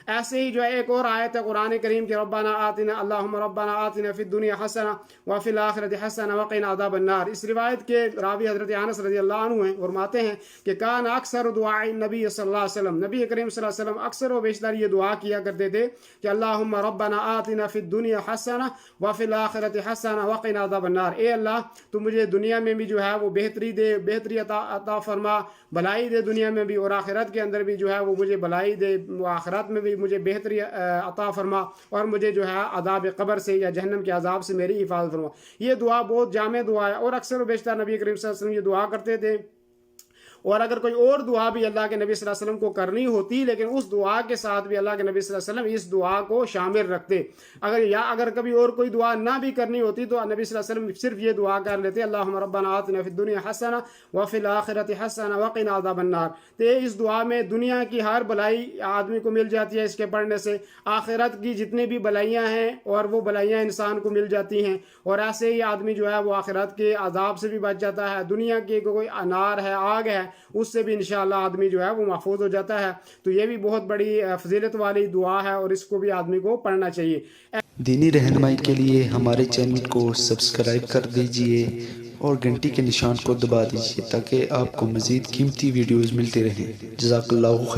ایسے ہی جو ہے ایک اور آیت ہے قرآن کریم کی ربنا آتنا اللہم ربنا آتنا فی الدنیا حسنہ وفی الآخرۃ حسنہ وقنا عذاب النار۔ اس روایت کے راوی حضرت انس رضی اللہ عنہ ہیں، فرماتے ہیں کہ کان اکثر دعاء نبی صلی اللہ علیہ وسلم، نبی کریم صلی اللہ علیہ وسلم اکثر و بیشتر یہ دعا کیا کرتے تھے کہ اللہم ربنا آتنا فی الدنیا حسنہ وفی الآخرۃ حسنہ وقنا عذاب النار، اے اللہ تو مجھے دنیا میں بھی جو ہے وہ بہتری دے، بہتری عطا فرما، بھلائی دے دنیا میں بھی، اور آخرت کے اندر بھی جو ہے وہ مجھے بھلائی دے، آخرت میں بھی مجھے بہتری عطا فرما، اور مجھے جو ہے عذاب قبر سے یا جہنم کے عذاب سے میری حفاظت فرما۔ یہ دعا بہت جامع دعا ہے، اور اکثر و بیشتر نبی کریم صلی اللہ علیہ وسلم یہ دعا کرتے تھے۔ اور اگر کوئی اور دعا بھی اللہ کے نبی صلی اللہ علیہ وسلم کو کرنی ہوتی، لیکن اس دعا کے ساتھ بھی اللہ کے نبی صلی اللہ علیہ وسلم اس دعا کو شامل رکھتے۔ اگر کبھی اور کوئی دعا نہ بھی کرنی ہوتی تو نبی صلی اللہ علیہ وسلم صرف یہ دعا کر لیتے اللہم ربنا آتنا فی الدنیا حسنہ وفی الآخرۃ حسنہ وقنا عذاب النار۔ تو اس دعا میں دنیا کی ہر بھلائی آدمی کو مل جاتی ہے اس کے پڑھنے سے، آخرت کی جتنی بھی بھلائیاں ہیں اور وہ بھلائیاں انسان کو مل جاتی ہیں، اور ایسے ہی آدمی جو ہے وہ آخرت کے عذاب سے بھی بچ جاتا ہے، دنیا کی کوئی انار ہے، آگ ہے، اس سے بھی انشاءاللہ آدمی جو ہے وہ محفوظ ہو جاتا ہے۔ تو یہ بھی بہت بڑی فضیلت والی دعا ہے، اور اس کو بھی آدمی کو پڑھنا چاہیے۔ دینی رہنمائی کے لیے ہمارے چینل کو سبسکرائب کر دیجئے اور گھنٹی کے نشان کو دبا دیجئے تاکہ آپ کو مزید قیمتی ویڈیوز ملتے رہیں۔ جزاک اللہ خیر۔